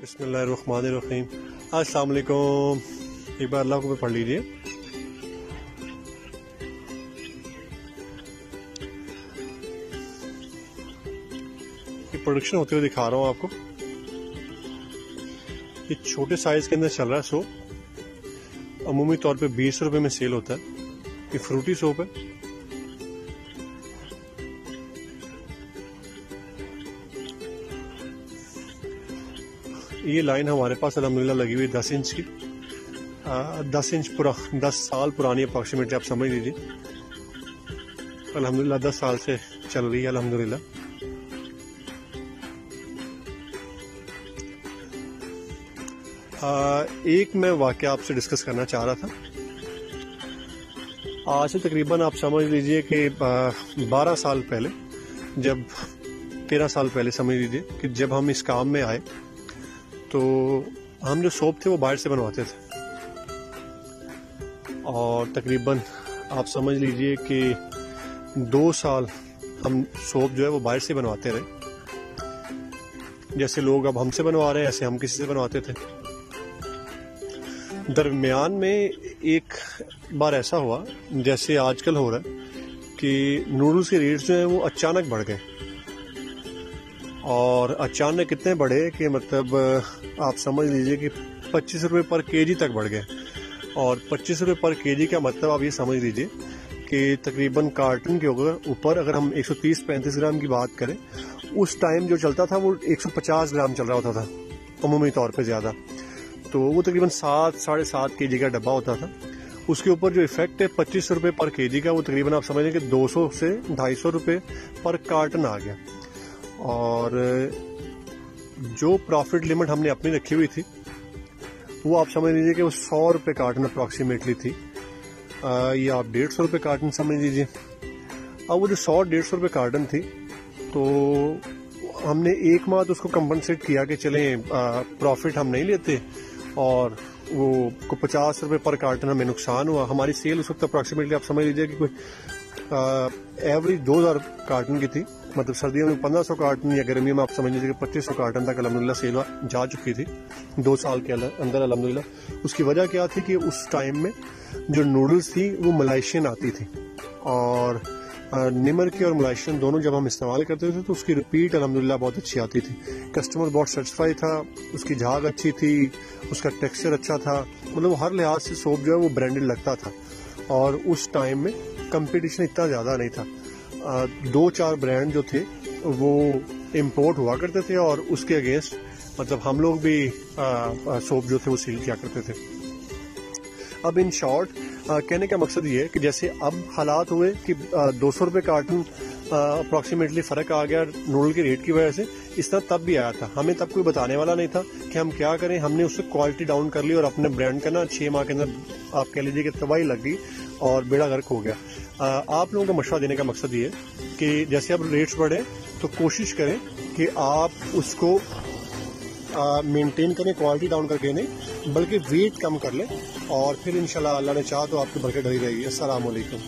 बिस्मिल्लाहिर्रहमानिर्रहीम। अस्सलाम वालेकुम। एक बार अल्लाह को पढ़ लीजिए। ये प्रोडक्शन होते हुए दिखा रहा हूँ आपको। ये छोटे साइज के अंदर चल रहा है सोप, अमूमी तौर पे 20 रुपए में सेल होता है। ये फ्रूटी सोप है। ये लाइन हमारे पास अल्हम्दुलिल्लाह लगी हुई 10 इंच की, 10 साल पुरानी अप्रॉक्सीमेटली आप समझ लीजिए। अल्हम्दुलिल्लाह 10 साल से चल रही है अल्हम्दुलिल्लाह। एक मैं वाकया आपसे डिस्कस करना चाह रहा था। आज से तकरीबन आप समझ लीजिए कि 12 साल पहले, जब 13 साल पहले समझ लीजिए कि जब हम इस काम में आए तो हम जो सोप थे वो बाहर से बनवाते थे, और तकरीबन आप समझ लीजिए कि 2 साल हम सोप जो है वो बाहर से बनवाते रहे। जैसे लोग अब हमसे बनवा रहे हैं ऐसे हम किसी से बनवाते थे। दरमियान में एक बार ऐसा हुआ जैसे आजकल हो रहा है कि नूडल्स के रेट्स जो हैं वो अचानक बढ़ गए, और अचानक कितने बढ़े कि मतलब आप समझ लीजिए कि 25 रुपये पर केजी तक बढ़ गए। और 25 रुपये पर केजी का मतलब आप ये समझ लीजिए कि तकरीबन कार्टन के ऊपर अगर हम 130-135 ग्राम की बात करें, उस टाइम जो चलता था वो 150 ग्राम चल रहा होता था अमूमी तौर पे ज़्यादा। तो वो तकरीबन 7-7.5 केजी का डब्बा होता था। उसके ऊपर जो इफेक्ट है 25 रुपये पर केजी का, वो तकरीबन आप समझ लें कि 200 से 250 रुपये पर कार्टन आ गया। और जो प्रॉफिट लिमिट हमने अपनी रखी हुई थी वो आप समझ लीजिए कि वो 100 रुपये कार्टन अप्रॉक्सीमेटली थी, या आप 150 रुपये कार्टन समझ लीजिए। अब वो जो 100-150 रुपये कार्टन थी, तो हमने एक माह तो उसको कंपनसेट किया कि चलें प्रॉफिट हम नहीं लेते, और वो 50 रुपये पर कार्टन हमें नुकसान हुआ। हमारी सेल उस वक्त अप्रॉक्सीमेटली आप समझ लीजिए कि कोई एवरेज 2000 कार्टन की थी। मतलब सर्दियों में 1500 कार्टन या गर्मियों में आप समझ लीजिए कि 2500 कार्टन तक अल्हम्दुलिल्लाह सेल जा चुकी थी 2 साल के अंदर अल्हम्दुलिल्लाह। उसकी वजह क्या थी कि उस टाइम में जो नूडल्स थी वो मलाइशियन आती थी, और निमर की और मलाइशियन दोनों जब हम इस्तेमाल करते थे तो उसकी रिपीट अल्हम्दुलिल्लाह बहुत अच्छी आती थी। कस्टमर बहुत सेटिस्फाई था, उसकी झाग अच्छी थी, उसका टेक्सचर अच्छा था, मतलब हर लिहाज से सोप जो है वो ब्रांडेड लगता था। और उस टाइम में कंपटीशन इतना ज़्यादा नहीं था। 2-4 ब्रांड जो थे वो इम्पोर्ट हुआ करते थे, और उसके अगेंस्ट मतलब हम लोग भी सोप जो थे वो सेल किया करते थे। अब इन शॉर्ट कहने का मकसद ये है कि जैसे अब हालात हुए कि 200 रुपये कार्टन अप्रॉक्सीमेटली फ़र्क आ गया नूडल के रेट की वजह से, इस तरह तब भी आया था। हमें तब कोई बताने वाला नहीं था कि हम क्या करें। हमने उससे क्वालिटी डाउन कर ली और अपने ब्रांड का ना 6 माह के अंदर आप कह लीजिए कि तबाही लग गई और बेड़ा गर्क हो गया। आप लोगों को मशवरा देने का मकसद ये है कि जैसे अब रेट्स बढ़े तो कोशिश करें कि आप उसको मेंटेन करें, क्वालिटी डाउन करके नहीं, बल्कि वेट कम कर लें, और फिर इंशाल्लाह अल्लाह ने चाहा तो आपकी बरकत डली रहेगी। अस्सलाम वालेकुम।